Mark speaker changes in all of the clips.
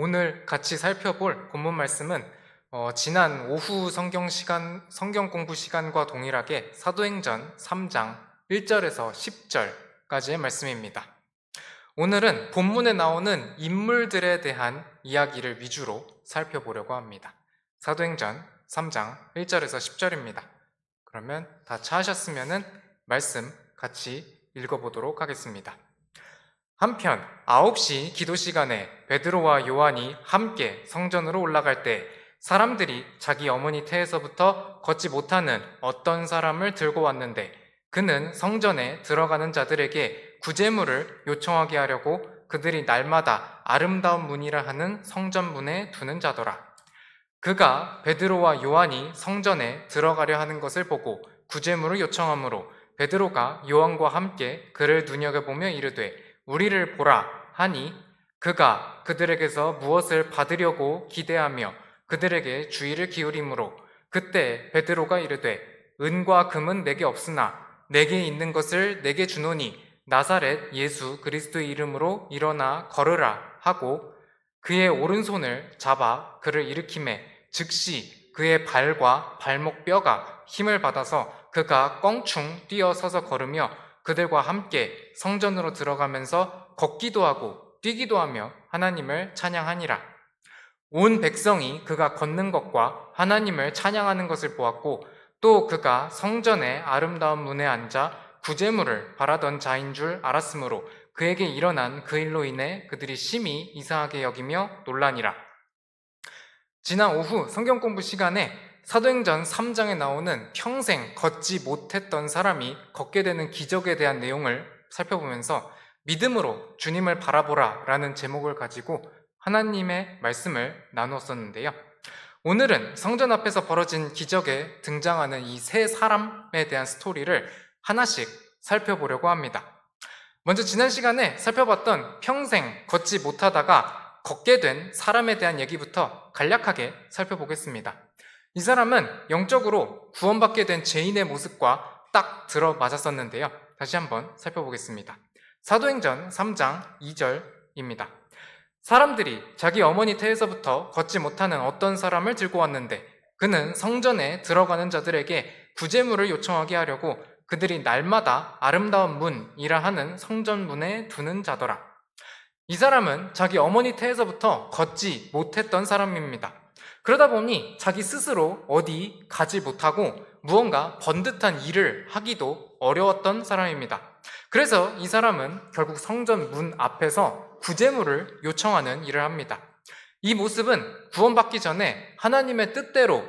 Speaker 1: 오늘 같이 살펴볼 본문 말씀은 지난 오후 성경 공부 시간과 동일하게 사도행전 3장 1절에서 10절까지의 말씀입니다. 오늘은 본문에 나오는 인물들에 대한 이야기를 위주로 살펴보려고 합니다. 사도행전 3장 1절에서 10절입니다. 그러면 다 찾으셨으면 말씀 같이 읽어보도록 하겠습니다. 한편 9시 기도 시간에 베드로와 요한이 함께 성전으로 올라갈 때 사람들이 자기 어머니 태에서부터 걷지 못하는 어떤 사람을 들고 왔는데 그는 성전에 들어가는 자들에게 구제물을 요청하게 하려고 그들이 날마다 아름다운 문이라 하는 성전문에 두는 자더라. 그가 베드로와 요한이 성전에 들어가려 하는 것을 보고 구제물을 요청하므로 베드로가 요한과 함께 그를 눈여겨보며 이르되 우리를 보라 하니 그가 그들에게서 무엇을 받으려고 기대하며 그들에게 주의를 기울이므로 그때 베드로가 이르되 은과 금은 내게 없으나 내게 있는 것을 내게 주노니 나사렛 예수 그리스도의 이름으로 일어나 걸으라 하고 그의 오른손을 잡아 그를 일으키매 즉시 그의 발과 발목 뼈가 힘을 받아서 그가 껑충 뛰어 서서 걸으며 그들과 함께 성전으로 들어가면서 걷기도 하고 뛰기도 하며 하나님을 찬양하니라. 온 백성이 그가 걷는 것과 하나님을 찬양하는 것을 보았고 또 그가 성전의 아름다운 문에 앉아 구제물을 바라던 자인 줄 알았으므로 그에게 일어난 그 일로 인해 그들이 심히 이상하게 여기며 놀라니라. 지난 오후 성경 공부 시간에 사도행전 3장에 나오는 평생 걷지 못했던 사람이 걷게 되는 기적에 대한 내용을 살펴보면서 믿음으로 주님을 바라보라 라는 제목을 가지고 하나님의 말씀을 나누었었는데요. 오늘은 성전 앞에서 벌어진 기적에 등장하는 이 세 사람에 대한 스토리를 하나씩 살펴보려고 합니다. 먼저 지난 시간에 살펴봤던 평생 걷지 못하다가 걷게 된 사람에 대한 얘기부터 간략하게 살펴보겠습니다. 이 사람은 영적으로 구원받게 된 죄인의 모습과 딱 들어맞았었는데요. 다시 한번 살펴보겠습니다. 사도행전 3장 2절입니다. 사람들이 자기 어머니 태에서부터 걷지 못하는 어떤 사람을 들고 왔는데 그는 성전에 들어가는 자들에게 구제물을 요청하게 하려고 그들이 날마다 아름다운 문이라 하는 성전문에 두는 자더라. 이 사람은 자기 어머니 태에서부터 걷지 못했던 사람입니다. 그러다 보니 자기 스스로 어디 가지 못하고 무언가 번듯한 일을 하기도 어려웠던 사람입니다. 그래서 이 사람은 결국 성전 문 앞에서 구제물을 요청하는 일을 합니다. 이 모습은 구원받기 전에 하나님의 뜻대로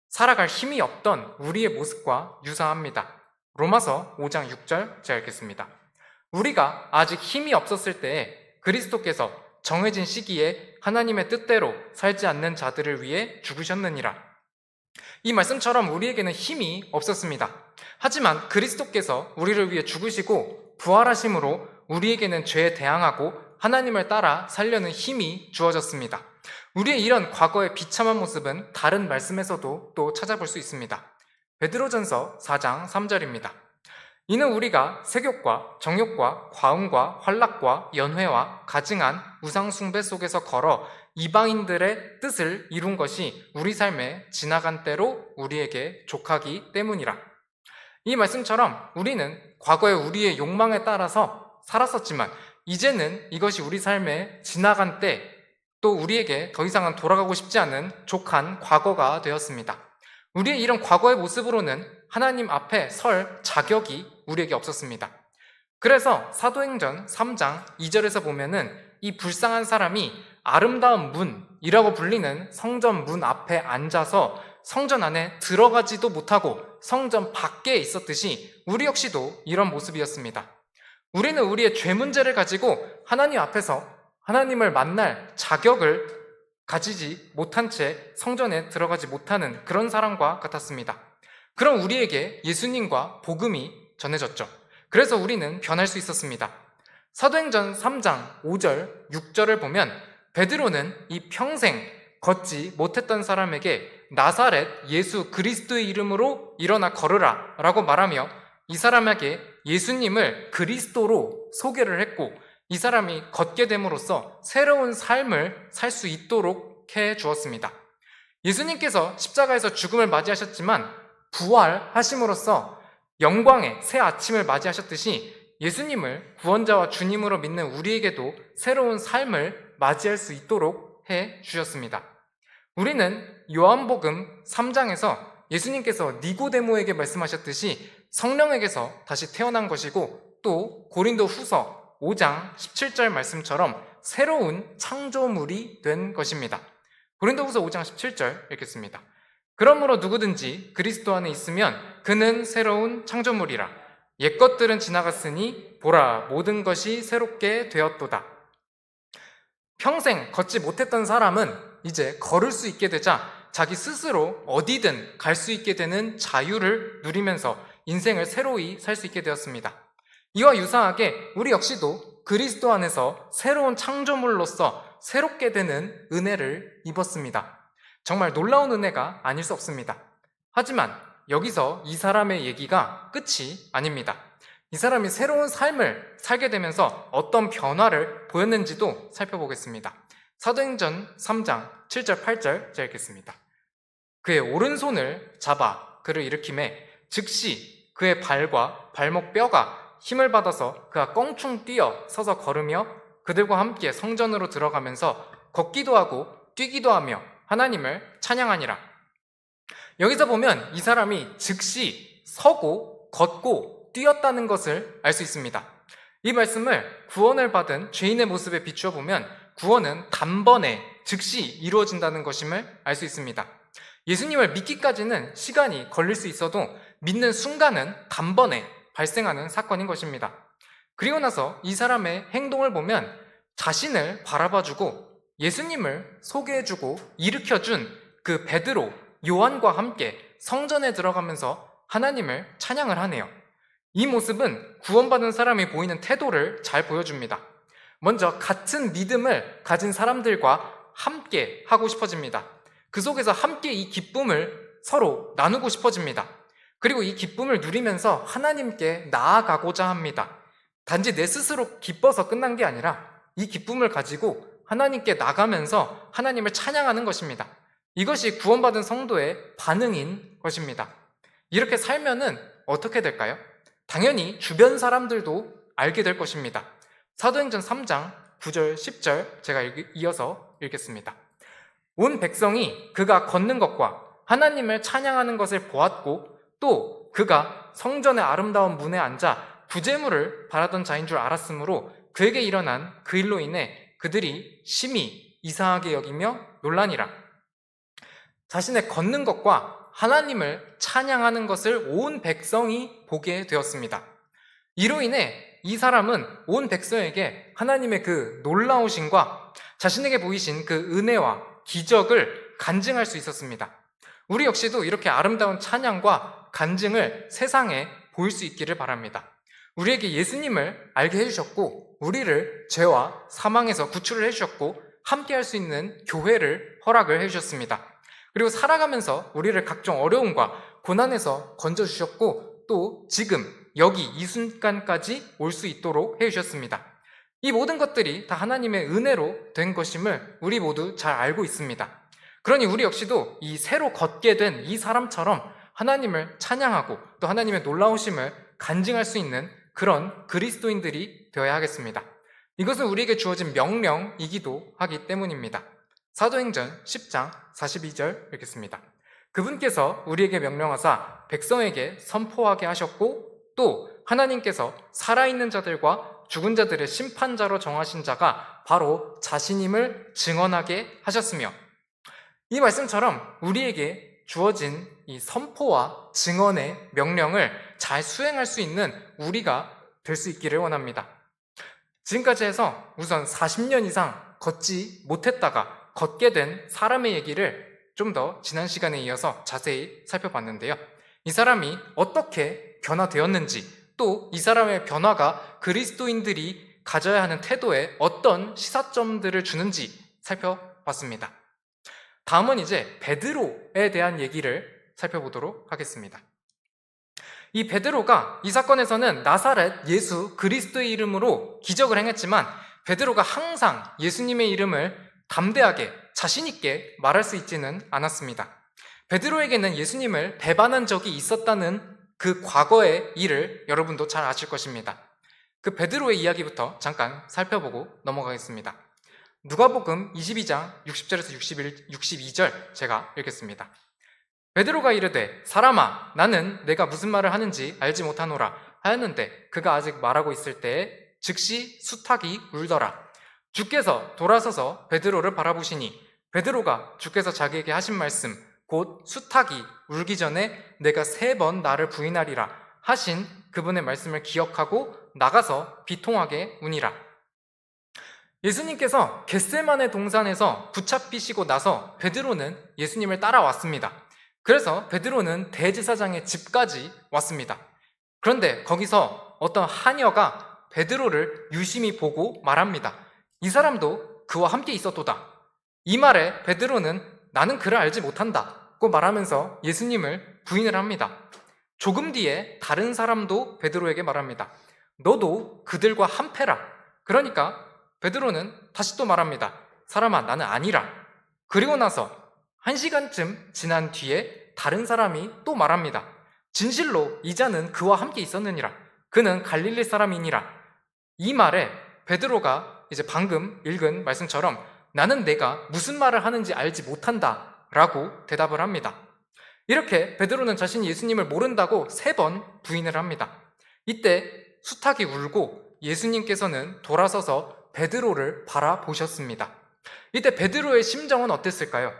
Speaker 1: 살아갈 힘이 없던 우리의 모습과 유사합니다. 로마서 5장 6절 제가 읽겠습니다. 우리가 아직 힘이 없었을 때에 그리스도께서 정해진 시기에 하나님의 뜻대로 살지 않는 자들을 위해 죽으셨느니라. 이 말씀처럼 우리에게는 힘이 없었습니다. 하지만 그리스도께서 우리를 위해 죽으시고 부활하심으로 우리에게는 죄에 대항하고 하나님을 따라 살려는 힘이 주어졌습니다. 우리의 이런 과거의 비참한 모습은 다른 말씀에서도 또 찾아볼 수 있습니다. 베드로전서 4장 3절입니다. 이는 우리가 세욕과 정욕과 과음과 환락과 연회와 가증한 우상숭배 속에서 걸어 이방인들의 뜻을 이룬 것이 우리 삶에 지나간 때로 우리에게 족하기 때문이라. 이 말씀처럼 우리는 과거에 우리의 욕망에 따라서 살았었지만 이제는 이것이 우리 삶에 지나간 때 또 우리에게 더 이상은 돌아가고 싶지 않은 족한 과거가 되었습니다. 우리의 이런 과거의 모습으로는 하나님 앞에 설 자격이 우리에게 없었습니다. 그래서 사도행전 3장 2절에서 보면은 이 불쌍한 사람이 아름다운 문이라고 불리는 성전 문 앞에 앉아서 성전 안에 들어가지도 못하고 성전 밖에 있었듯이 우리 역시도 이런 모습이었습니다. 우리는 우리의 죄 문제를 가지고 하나님 앞에서 하나님을 만날 자격을 가지지 못한 채 성전에 들어가지 못하는 그런 사람과 같았습니다. 그럼 우리에게 예수님과 복음이 전해졌죠. 그래서 우리는 변할 수 있었습니다. 사도행전 3장 5절, 6절을 보면 베드로는 이 평생 걷지 못했던 사람에게 나사렛 예수 그리스도의 이름으로 일어나 걸으라 라고 말하며 이 사람에게 예수님을 그리스도로 소개를 했고 이 사람이 걷게 됨으로써 새로운 삶을 살 수 있도록 해 주었습니다. 예수님께서 십자가에서 죽음을 맞이하셨지만 부활하심으로써 영광의 새 아침을 맞이하셨듯이 예수님을 구원자와 주님으로 믿는 우리에게도 새로운 삶을 맞이할 수 있도록 해 주셨습니다. 우리는 요한복음 3장에서 예수님께서 니고데모에게 말씀하셨듯이 성령에게서 다시 태어난 것이고, 또 고린도 후서 5장 17절 말씀처럼 새로운 창조물이 된 것입니다. 고린도 후서 5장 17절 읽겠습니다. 그러므로 누구든지 그리스도 안에 있으면 그는 새로운 창조물이라. 옛것들은 지나갔으니 보라, 모든 것이 새롭게 되었도다. 평생 걷지 못했던 사람은 이제 걸을 수 있게 되자 자기 스스로 어디든 갈 수 있게 되는 자유를 누리면서 인생을 새로이 살 수 있게 되었습니다. 이와 유사하게 우리 역시도 그리스도 안에서 새로운 창조물로서 새롭게 되는 은혜를 입었습니다. 정말 놀라운 은혜가 아닐 수 없습니다. 하지만 여기서 이 사람의 얘기가 끝이 아닙니다. 이 사람이 새로운 삶을 살게 되면서 어떤 변화를 보였는지도 살펴보겠습니다. 사도행전 3장 7절 8절 제가 읽겠습니다. 그의 오른손을 잡아 그를 일으키매 즉시 그의 발과 발목 뼈가 힘을 받아서 그가 껑충 뛰어 서서 걸으며 그들과 함께 성전으로 들어가면서 걷기도 하고 뛰기도 하며 하나님을 찬양하니라. 여기서 보면 이 사람이 즉시 서고 걷고 뛰었다는 것을 알 수 있습니다. 이 말씀을 구원을 받은 죄인의 모습에 비추어 보면 구원은 단번에 즉시 이루어진다는 것임을 알 수 있습니다. 예수님을 믿기까지는 시간이 걸릴 수 있어도 믿는 순간은 단번에 발생하는 사건인 것입니다. 그리고 나서 이 사람의 행동을 보면 자신을 바라봐주고 예수님을 소개해주고 일으켜준 그 베드로, 요한과 함께 성전에 들어가면서 하나님을 찬양을 하네요. 이 모습은 구원받은 사람이 보이는 태도를 잘 보여줍니다. 먼저 같은 믿음을 가진 사람들과 함께 하고 싶어집니다. 그 속에서 함께 이 기쁨을 서로 나누고 싶어집니다. 그리고 이 기쁨을 누리면서 하나님께 나아가고자 합니다. 단지 내 스스로 기뻐서 끝난 게 아니라 이 기쁨을 가지고 하나님께 나가면서 하나님을 찬양하는 것입니다. 이것이 구원받은 성도의 반응인 것입니다. 이렇게 살면은 어떻게 될까요? 당연히 주변 사람들도 알게 될 것입니다. 사도행전 3장 9절 10절 제가 이어서 읽겠습니다. 온 백성이 그가 걷는 것과 하나님을 찬양하는 것을 보았고 또 그가 성전의 아름다운 문에 앉아 구제물을 바라던 자인 줄 알았으므로 그에게 일어난 그 일로 인해 그들이 심히 이상하게 여기며 놀라니라. 자신의 걷는 것과 하나님을 찬양하는 것을 온 백성이 보게 되었습니다. 이로 인해 이 사람은 온 백성에게 하나님의 그 놀라우심과 자신에게 보이신 그 은혜와 기적을 간증할 수 있었습니다. 우리 역시도 이렇게 아름다운 찬양과 간증을 세상에 보일 수 있기를 바랍니다. 우리에게 예수님을 알게 해주셨고 우리를 죄와 사망에서 구출을 해주셨고 함께 할 수 있는 교회를 허락을 해주셨습니다. 그리고 살아가면서 우리를 각종 어려움과 고난에서 건져주셨고 또 지금 여기 이 순간까지 올 수 있도록 해주셨습니다. 이 모든 것들이 다 하나님의 은혜로 된 것임을 우리 모두 잘 알고 있습니다. 그러니 우리 역시도 이 새로 걷게 된 이 사람처럼 하나님을 찬양하고 또 하나님의 놀라우심을 간증할 수 있는 그런 그리스도인들이 되어야 하겠습니다. 이것은 우리에게 주어진 명령이기도 하기 때문입니다. 사도행전 10장 42절 읽겠습니다. 그분께서 우리에게 명령하사 백성에게 선포하게 하셨고 또 하나님께서 살아있는 자들과 죽은 자들의 심판자로 정하신 자가 바로 자신임을 증언하게 하셨으며, 이 말씀처럼 우리에게 주어진 이 선포와 증언의 명령을 잘 수행할 수 있는 우리가 될 수 있기를 원합니다. 지금까지 해서 우선 40년 이상 걷지 못했다가 걷게 된 사람의 얘기를 좀 더 지난 시간에 이어서 자세히 살펴봤는데요. 이 사람이 어떻게 변화되었는지 또 이 사람의 변화가 그리스도인들이 가져야 하는 태도에 어떤 시사점들을 주는지 살펴봤습니다. 다음은 이제 베드로에 대한 얘기를 살펴보도록 하겠습니다. 이 베드로가 이 사건에서는 나사렛 예수 그리스도의 이름으로 기적을 행했지만 베드로가 항상 예수님의 이름을 담대하게 자신 있게 말할 수 있지는 않았습니다. 베드로에게는 예수님을 배반한 적이 있었다는 그 과거의 일을 여러분도 잘 아실 것입니다. 그 베드로의 이야기부터 잠깐 살펴보고 넘어가겠습니다. 누가복음 22장 60절에서 62절 제가 읽겠습니다. 베드로가 이르되 사람아 나는 내가 무슨 말을 하는지 알지 못하노라 하였는데 그가 아직 말하고 있을 때에 즉시 수탉이 울더라. 주께서 돌아서서 베드로를 바라보시니 베드로가 주께서 자기에게 하신 말씀 곧 수탉이 울기 전에 내가 3번 나를 부인하리라 하신 그분의 말씀을 기억하고 나가서 비통하게 우니라. 예수님께서 겟세마네 동산에서 붙잡히시고 나서 베드로는 예수님을 따라왔습니다. 그래서 베드로는 대제사장의 집까지 왔습니다. 그런데 거기서 어떤 하녀가 베드로를 유심히 보고 말합니다. 이 사람도 그와 함께 있었도다. 이 말에 베드로는 나는 그를 알지 못한다고 말하면서 예수님을 부인을 합니다. 조금 뒤에 다른 사람도 베드로에게 말합니다. 너도 그들과 한패라. 그러니까 베드로는 다시 또 말합니다. 사람아 나는 아니라. 그리고 나서 1시간쯤 지난 뒤에 다른 사람이 또 말합니다. 진실로 이 자는 그와 함께 있었느니라. 그는 갈릴리 사람이니라. 이 말에 베드로가 이제 방금 읽은 말씀처럼 나는 내가 무슨 말을 하는지 알지 못한다 라고 대답을 합니다. 이렇게 베드로는 자신이 예수님을 모른다고 3번 부인을 합니다. 이때 수탉이 울고 예수님께서는 돌아서서 베드로를 바라보셨습니다. 이때 베드로의 심정은 어땠을까요?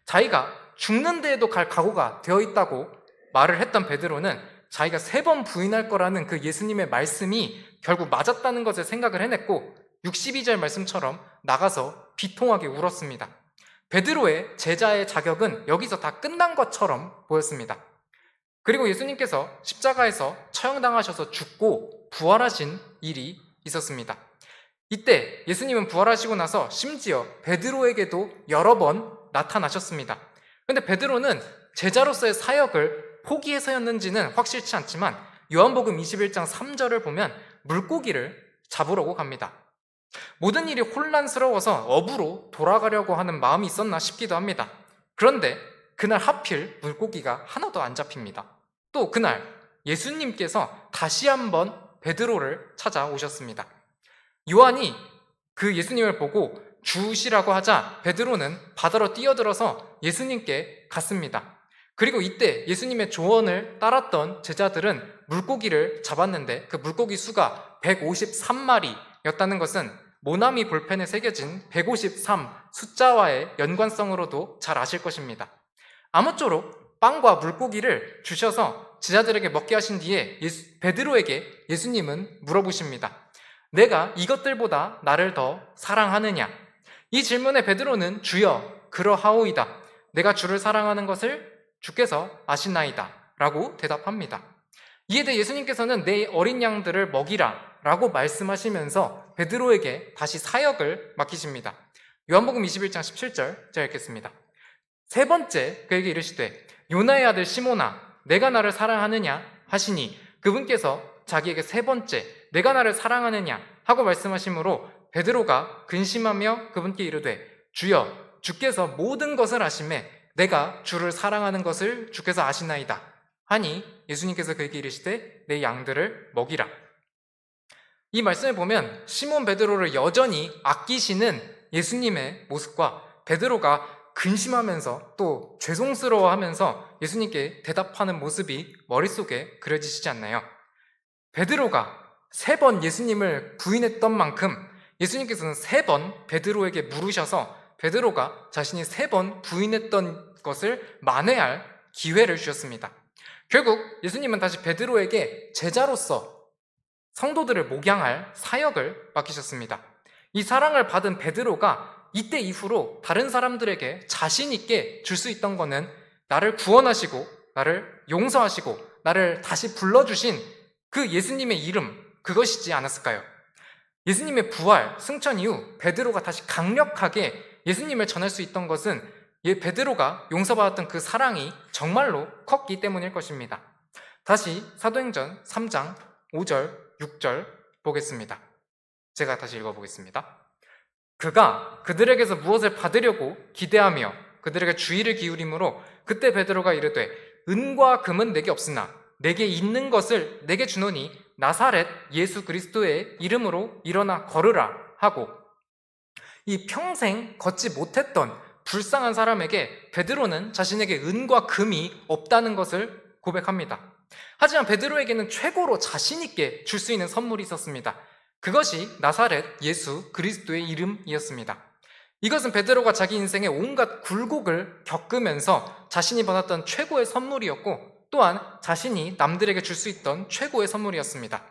Speaker 1: 자기가 죽는 데에도 갈 각오가 되어 있다고 말을 했던 베드로는 자기가 3번 부인할 거라는 그 예수님의 말씀이 결국 맞았다는 것을 생각을 해냈고 62절 말씀처럼 나가서 비통하게 울었습니다. 베드로의 제자의 자격은 여기서 다 끝난 것처럼 보였습니다. 그리고 예수님께서 십자가에서 처형당하셔서 죽고 부활하신 일이 있었습니다. 이때 예수님은 부활하시고 나서 심지어 베드로에게도 여러 번 나타나셨습니다. 그런데 베드로는 제자로서의 사역을 포기해서였는지는 확실치 않지만 요한복음 21장 3절을 보면 물고기를 잡으려고 갑니다. 모든 일이 혼란스러워서 업으로 돌아가려고 하는 마음이 있었나 싶기도 합니다. 그런데 그날 하필 물고기가 하나도 안 잡힙니다. 또 그날 예수님께서 다시 한번 베드로를 찾아오셨습니다. 요한이 그 예수님을 보고 주시라고 하자 베드로는 바다로 뛰어들어서 예수님께 갔습니다. 그리고 이때 예수님의 조언을 따랐던 제자들은 물고기를 잡았는데 그 물고기 수가 153마리였다는 것은 모나미 볼펜에 새겨진 153 숫자와의 연관성으로도 잘 아실 것입니다. 아무쪼록 빵과 물고기를 주셔서 제자들에게 먹게 하신 뒤에 베드로에게 예수님은 물어보십니다. 내가 이것들보다 나를 더 사랑하느냐? 이 질문에 베드로는 주여 그러하오이다. 내가 주를 사랑하는 것을 주께서 아시나이다 라고 대답합니다. 이에 대해 예수님께서는 내 어린 양들을 먹이라 라고 말씀하시면서 베드로에게 다시 사역을 맡기십니다. 요한복음 21장 17절 제가 읽겠습니다. 3번째 그에게 이르시되 요나의 아들 시몬아 내가 나를 사랑하느냐 하시니 그분께서 자기에게 3번째 내가 나를 사랑하느냐 하고 말씀하시므로 베드로가 근심하며 그분께 이르되 주여 주께서 모든 것을 아심에 내가 주를 사랑하는 것을 주께서 아시나이다 하니 예수님께서 그에게 이르시되 내 양들을 먹이라. 이 말씀을 보면 시몬 베드로를 여전히 아끼시는 예수님의 모습과 베드로가 근심하면서 또 죄송스러워하면서 예수님께 대답하는 모습이 머릿속에 그려지시지 않나요? 베드로가 3번 예수님을 부인했던 만큼 예수님께서는 3번 베드로에게 물으셔서 베드로가 자신이 3번 부인했던 것을 만회할 기회를 주셨습니다. 결국 예수님은 다시 베드로에게 제자로서 성도들을 목양할 사역을 맡기셨습니다. 이 사랑을 받은 베드로가 이때 이후로 다른 사람들에게 자신 있게 줄 수 있던 것은 나를 구원하시고 나를 용서하시고 나를 다시 불러주신 그 예수님의 이름 그것이지 않았을까요? 예수님의 부활, 승천 이후 베드로가 다시 강력하게 예수님을 전할 수 있던 것은 베드로가 용서받았던 그 사랑이 정말로 컸기 때문일 것입니다. 다시 사도행전 3장 5절, 6절 보겠습니다. 제가 다시 읽어보겠습니다. 그가 그들에게서 무엇을 받으려고 기대하며 그들에게 주의를 기울이므로 그때 베드로가 이르되 은과 금은 내게 없으나 내게 있는 것을 내게 주노니 나사렛 예수 그리스도의 이름으로 일어나 걸으라 하고, 이 평생 걷지 못했던 불쌍한 사람에게 베드로는 자신에게 은과 금이 없다는 것을 고백합니다. 하지만 베드로에게는 최고로 자신 있게 줄 수 있는 선물이 있었습니다. 그것이 나사렛 예수 그리스도의 이름이었습니다. 이것은 베드로가 자기 인생의 온갖 굴곡을 겪으면서 자신이 받았던 최고의 선물이었고, 또한 자신이 남들에게 줄 수 있던 최고의 선물이었습니다.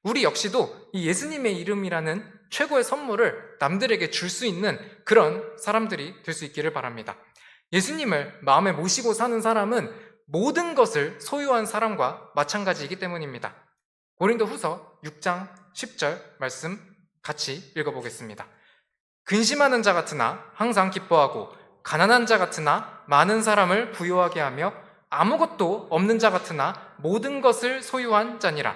Speaker 1: 우리 역시도 이 예수님의 이름이라는 최고의 선물을 남들에게 줄 수 있는 그런 사람들이 될 수 있기를 바랍니다. 예수님을 마음에 모시고 사는 사람은 모든 것을 소유한 사람과 마찬가지이기 때문입니다. 고린도후서 6장 10절 말씀 같이 읽어보겠습니다. 근심하는 자 같으나 항상 기뻐하고 가난한 자 같으나 많은 사람을 부유하게 하며 아무것도 없는 자 같으나 모든 것을 소유한 자니라.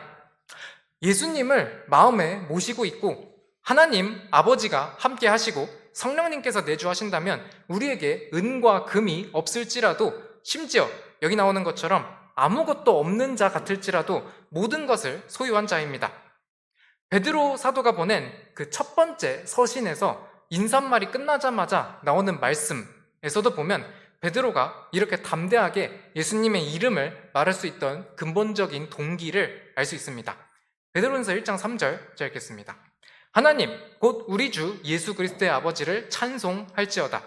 Speaker 1: 예수님을 마음에 모시고 있고 하나님 아버지가 함께 하시고 성령님께서 내주하신다면 우리에게 은과 금이 없을지라도, 심지어 여기 나오는 것처럼 아무것도 없는 자 같을지라도 모든 것을 소유한 자입니다. 베드로 사도가 보낸 그 첫 번째 서신에서 인사말이 끝나자마자 나오는 말씀에서도 보면 베드로가 이렇게 담대하게 예수님의 이름을 말할 수 있던 근본적인 동기를 알 수 있습니다. 베드로전서 1장 3절 제가 읽겠습니다. 하나님 곧 우리 주 예수 그리스도의 아버지를 찬송할지어다.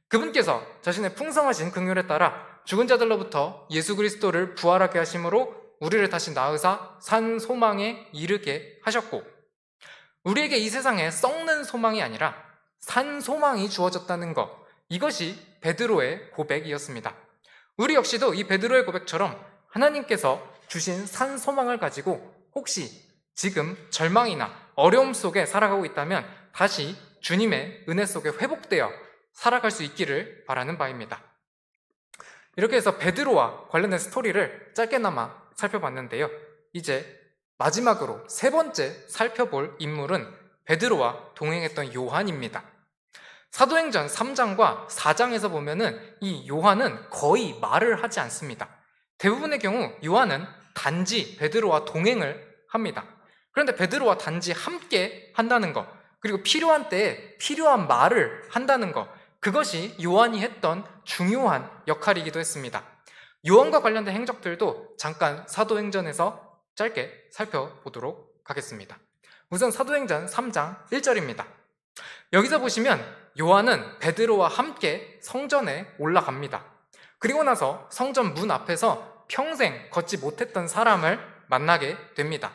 Speaker 1: 그분께서 자신의 풍성하신 긍휼에 따라 죽은 자들로부터 예수 그리스도를 부활하게 하심으로 우리를 다시 낳으사 산 소망에 이르게 하셨고, 우리에게 이 세상에 썩는 소망이 아니라 산 소망이 주어졌다는 것, 이것이 베드로의 고백이었습니다. 우리 역시도 이 베드로의 고백처럼 하나님께서 주신 산 소망을 가지고 혹시 지금 절망이나 어려움 속에 살아가고 있다면 다시 주님의 은혜 속에 회복되어 살아갈 수 있기를 바라는 바입니다. 이렇게 해서 베드로와 관련된 스토리를 짧게나마 살펴봤는데요. 이제 마지막으로 세 번째 살펴볼 인물은 베드로와 동행했던 요한입니다. 사도행전 3장과 4장에서 보면은 이 요한은 거의 말을 하지 않습니다. 대부분의 경우 요한은 단지 베드로와 동행을 합니다. 그런데 베드로와 단지 함께 한다는 것, 그리고 필요한 때에 필요한 말을 한다는 것, 그것이 요한이 했던 중요한 역할이기도 했습니다. 요한과 관련된 행적들도 잠깐 사도행전에서 짧게 살펴보도록 하겠습니다. 우선 사도행전 3장 1절입니다. 여기서 보시면 요한은 베드로와 함께 성전에 올라갑니다. 그리고 나서 성전 문 앞에서 평생 걷지 못했던 사람을 만나게 됩니다.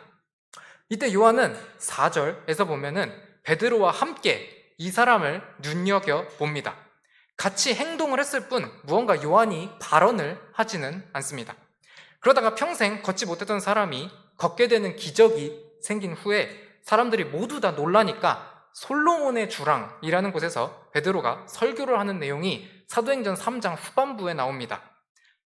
Speaker 1: 이때 요한은 4절에서 보면은 베드로와 함께 이 사람을 눈여겨봅니다. 같이 행동을 했을 뿐 무언가 요한이 발언을 하지는 않습니다. 그러다가 평생 걷지 못했던 사람이 걷게 되는 기적이 생긴 후에 사람들이 모두 다 놀라니까 솔로몬의 주랑이라는 곳에서 베드로가 설교를 하는 내용이 사도행전 3장 후반부에 나옵니다.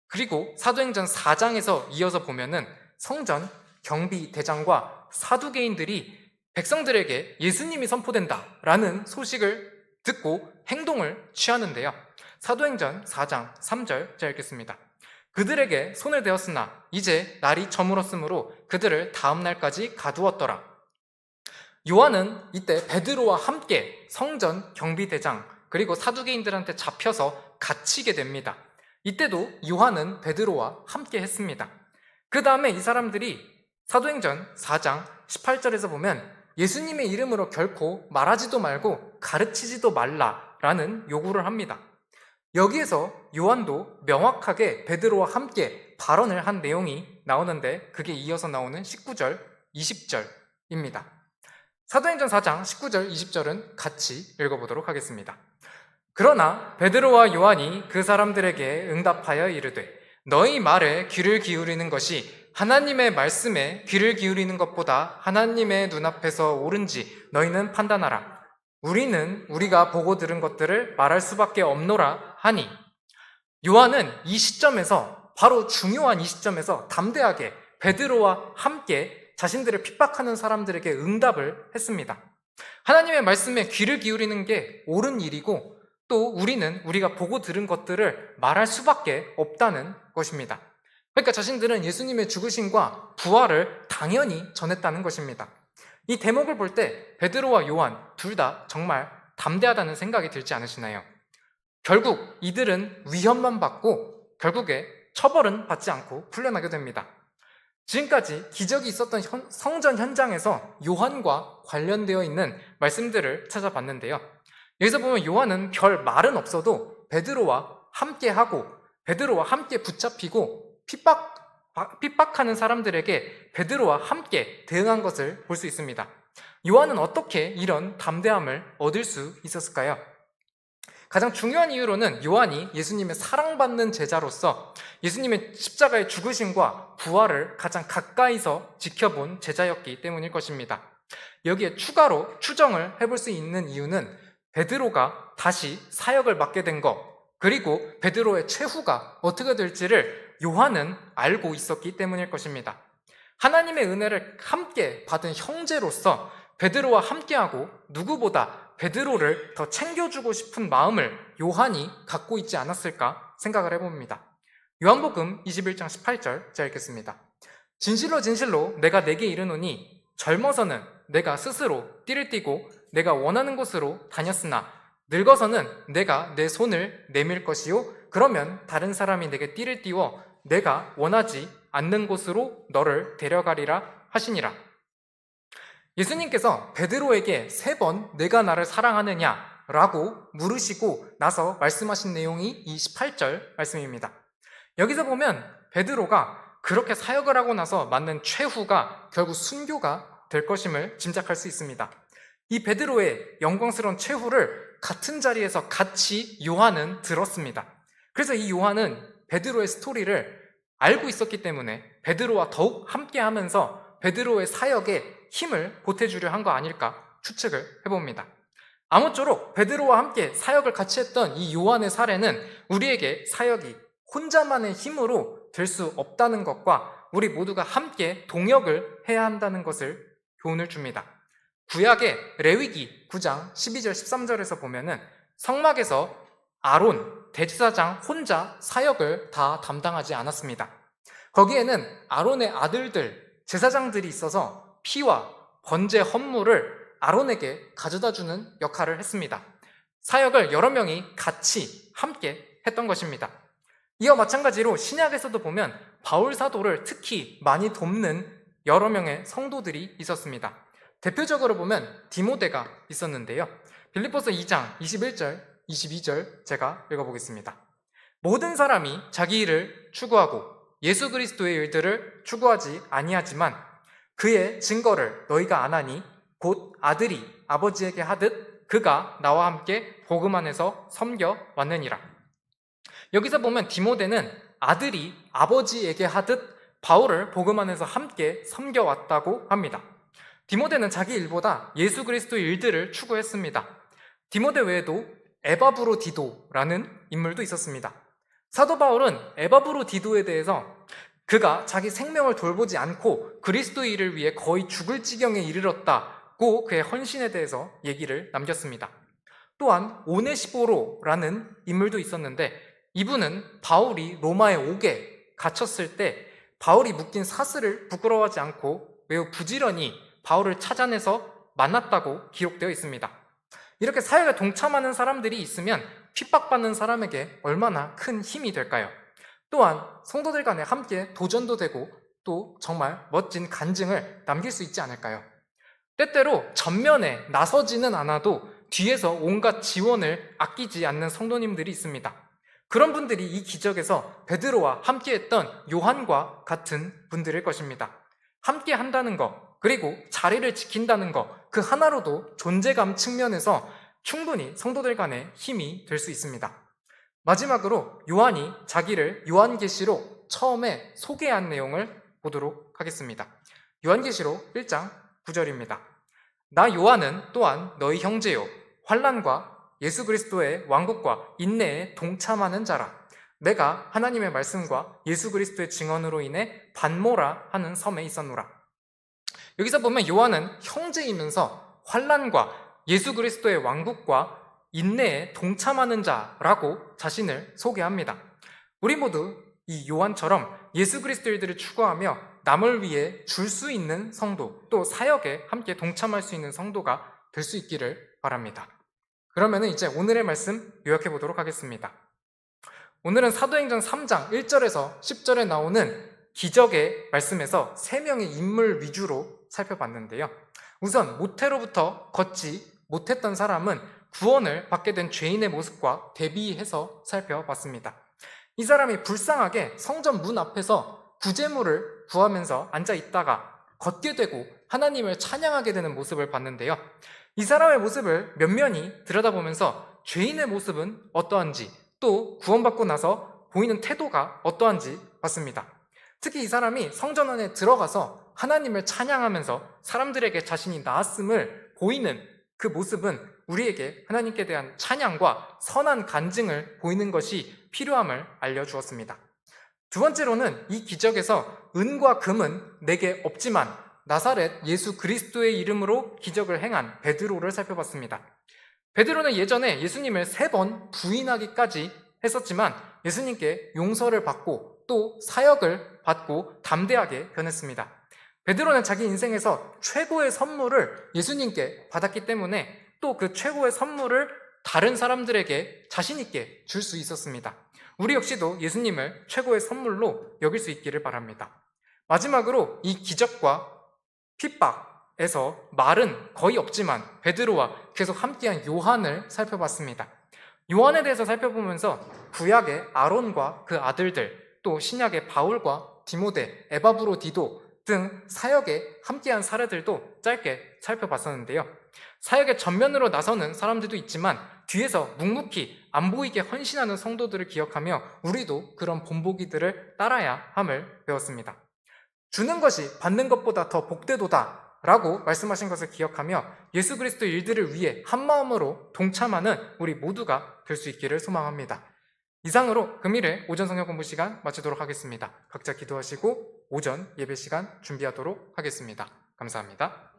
Speaker 1: 그리고 사도행전 4장에서 이어서 보면은 성전 경비대장과 사두개인들이 백성들에게 예수님이 선포된다라는 소식을 듣고 행동을 취하는데요. 사도행전 4장 3절 제가 읽겠습니다. 그들에게 손을 대었으나 이제 날이 저물었으므로 그들을 다음 날까지 가두었더라. 요한은 이때 베드로와 함께 성전 경비대장 그리고 사두개인들한테 잡혀서 갇히게 됩니다. 이때도 요한은 베드로와 함께 했습니다. 그 다음에 이 사람들이 사도행전 4장 18절에서 보면 예수님의 이름으로 결코 말하지도 말고 가르치지도 말라라는 요구를 합니다. 여기에서 요한도 명확하게 베드로와 함께 발언을 한 내용이 나오는데 그게 이어서 나오는 19절, 20절입니다. 사도행전 4장 19절, 20절은 같이 읽어보도록 하겠습니다. 그러나 베드로와 요한이 그 사람들에게 응답하여 이르되 너희 말에 귀를 기울이는 것이 하나님의 말씀에 귀를 기울이는 것보다 하나님의 눈앞에서 옳은지 너희는 판단하라. 우리는 우리가 보고 들은 것들을 말할 수밖에 없노라 하니, 요한은 이 시점에서 바로 중요한 이 시점에서 담대하게 베드로와 함께 자신들을 핍박하는 사람들에게 응답을 했습니다. 하나님의 말씀에 귀를 기울이는 게 옳은 일이고 또 우리는 우리가 보고 들은 것들을 말할 수밖에 없다는 것입니다. 그러니까 자신들은 예수님의 죽으심과 부활을 당연히 전했다는 것입니다. 이 대목을 볼 때 베드로와 요한 둘 다 정말 담대하다는 생각이 들지 않으시나요? 결국 이들은 위협만 받고 결국에 처벌은 받지 않고 풀려나게 됩니다. 지금까지 기적이 있었던 성전 현장에서 요한과 관련되어 있는 말씀들을 찾아봤는데요. 여기서 보면 요한은 별 말은 없어도 베드로와 함께하고 베드로와 함께 붙잡히고 핍박하는 사람들에게 베드로와 함께 대응한 것을 볼 수 있습니다. 요한은 어떻게 이런 담대함을 얻을 수 있었을까요? 가장 중요한 이유로는 요한이 예수님의 사랑받는 제자로서 예수님의 십자가의 죽으심과 부활을 가장 가까이서 지켜본 제자였기 때문일 것입니다. 여기에 추가로 추정을 해볼 수 있는 이유는 베드로가 다시 사역을 맡게 된 것, 그리고 베드로의 최후가 어떻게 될지를 요한은 알고 있었기 때문일 것입니다. 하나님의 은혜를 함께 받은 형제로서 베드로와 함께하고 누구보다 베드로를 더 챙겨주고 싶은 마음을 요한이 갖고 있지 않았을까 생각을 해봅니다. 요한복음 21장 18절 제가 읽겠습니다. 진실로 진실로 내가 내게 이르노니 젊어서는 내가 스스로 띠를 띠고 내가 원하는 곳으로 다녔으나 늙어서는 내가 내 손을 내밀 것이요 그러면 다른 사람이 내게 띠를 띠워 내가 원하지 않는 곳으로 너를 데려가리라 하시니라. 예수님께서 베드로에게 3번 내가 나를 사랑하느냐라고 물으시고 나서 말씀하신 내용이 이 18절 말씀입니다. 여기서 보면 베드로가 그렇게 사역을 하고 나서 맞는 최후가 결국 순교가 될 것임을 짐작할 수 있습니다. 이 베드로의 영광스러운 최후를 같은 자리에서 같이 요한은 들었습니다. 그래서 이 요한은 베드로의 스토리를 알고 있었기 때문에 베드로와 더욱 함께하면서 베드로의 사역에 힘을 보태주려 한 거 아닐까 추측을 해봅니다. 아무쪼록 베드로와 함께 사역을 같이 했던 이 요한의 사례는 우리에게 사역이 혼자만의 힘으로 될 수 없다는 것과 우리 모두가 함께 동역을 해야 한다는 것을 교훈을 줍니다. 구약의 레위기 9장 12절 13절에서 보면은 성막에서 아론 대제사장 혼자 사역을 다 담당하지 않았습니다. 거기에는 아론의 아들들 제사장들이 있어서 피와 번제 헌물을 아론에게 가져다주는 역할을 했습니다. 사역을 여러 명이 같이 함께 했던 것입니다. 이와 마찬가지로 신약에서도 보면 바울 사도를 특히 많이 돕는 여러 명의 성도들이 있었습니다. 대표적으로 보면 디모데가 있었는데요. 빌립보서 2장 21절, 22절 제가 읽어보겠습니다. 모든 사람이 자기 일을 추구하고 예수 그리스도의 일들을 추구하지 아니하지만 그의 증거를 너희가 아나니 곧 아들이 아버지에게 하듯 그가 나와 함께 복음 안에서 섬겨 왔느니라. 여기서 보면 디모데는 아들이 아버지에게 하듯 바울을 복음 안에서 함께 섬겨 왔다고 합니다. 디모데는 자기 일보다 예수 그리스도의 일들을 추구했습니다. 디모데 외에도 에바브로디도라는 인물도 있었습니다. 사도 바울은 에바브로디도에 대해서 그가 자기 생명을 돌보지 않고 그리스도의 일을 위해 거의 죽을 지경에 이르렀다고 그의 헌신에 대해서 얘기를 남겼습니다. 또한 오네시보로라는 인물도 있었는데 이분은 바울이 로마에 오게 갇혔을 때 바울이 묶인 사슬을 부끄러워하지 않고 매우 부지런히 바울을 찾아내서 만났다고 기록되어 있습니다. 이렇게 사역에 동참하는 사람들이 있으면 핍박받는 사람에게 얼마나 큰 힘이 될까요? 또한 성도들 간에 함께 도전도 되고 또 정말 멋진 간증을 남길 수 있지 않을까요? 때때로 전면에 나서지는 않아도 뒤에서 온갖 지원을 아끼지 않는 성도님들이 있습니다. 그런 분들이 이 기적에서 베드로와 함께했던 요한과 같은 분들일 것입니다. 함께 한다는 것, 그리고 자리를 지킨다는 것, 그 하나로도 존재감 측면에서 충분히 성도들 간에 힘이 될 수 있습니다. 마지막으로 요한이 자기를 요한계시록 처음에 소개한 내용을 보도록 하겠습니다. 요한계시록 1장 9절입니다. 나 요한은 또한 너희 형제요 환난과 예수 그리스도의 왕국과 인내에 동참하는 자라. 내가 하나님의 말씀과 예수 그리스도의 증언으로 인해 반모라 하는 섬에 있었노라. 여기서 보면 요한은 형제이면서 환난과 예수 그리스도의 왕국과 인내에 동참하는 자라고 자신을 소개합니다. 우리 모두 이 요한처럼 예수 그리스도 일들을 추구하며 남을 위해 줄 수 있는 성도, 또 사역에 함께 동참할 수 있는 성도가 될 수 있기를 바랍니다. 그러면 이제 오늘의 말씀 요약해 보도록 하겠습니다. 오늘은 사도행전 3장 1절에서 10절에 나오는 기적의 말씀에서 3명의 인물 위주로 살펴봤는데요. 우선 모태로부터 걷지 못했던 사람은 구원을 받게 된 죄인의 모습과 대비해서 살펴봤습니다. 이 사람이 불쌍하게 성전 문 앞에서 구제물을 구하면서 앉아 있다가 걷게 되고 하나님을 찬양하게 되는 모습을 봤는데요. 이 사람의 모습을 면면히 들여다보면서 죄인의 모습은 어떠한지, 또 구원받고 나서 보이는 태도가 어떠한지 봤습니다. 특히 이 사람이 성전 안에 들어가서 하나님을 찬양하면서 사람들에게 자신이 나았음을 보이는 그 모습은 우리에게 하나님께 대한 찬양과 선한 간증을 보이는 것이 필요함을 알려주었습니다. 두 번째로는 이 기적에서 은과 금은 내게 없지만 나사렛 예수 그리스도의 이름으로 기적을 행한 베드로를 살펴봤습니다. 베드로는 예전에 예수님을 3번 부인하기까지 했었지만 예수님께 용서를 받고 또 사역을 받고 담대하게 변했습니다. 베드로는 자기 인생에서 최고의 선물을 예수님께 받았기 때문에 또 그 최고의 선물을 다른 사람들에게 자신 있게 줄 수 있었습니다. 우리 역시도 예수님을 최고의 선물로 여길 수 있기를 바랍니다. 마지막으로 이 기적과 핍박에서 말은 거의 없지만 베드로와 계속 함께한 요한을 살펴봤습니다. 요한에 대해서 살펴보면서 구약의 아론과 그 아들들, 또 신약의 바울과 디모데, 에바브로디도 등 사역에 함께한 사례들도 짧게 살펴봤었는데요. 사역의 전면으로 나서는 사람들도 있지만 뒤에서 묵묵히 안 보이게 헌신하는 성도들을 기억하며 우리도 그런 본보기들을 따라야 함을 배웠습니다. 주는 것이 받는 것보다 더 복되도다 라고 말씀하신 것을 기억하며 예수 그리스도 일들을 위해 한마음으로 동참하는 우리 모두가 될 수 있기를 소망합니다. 이상으로 금일의 오전 성경 공부 시간 마치도록 하겠습니다. 각자 기도하시고 오전 예배 시간 준비하도록 하겠습니다. 감사합니다.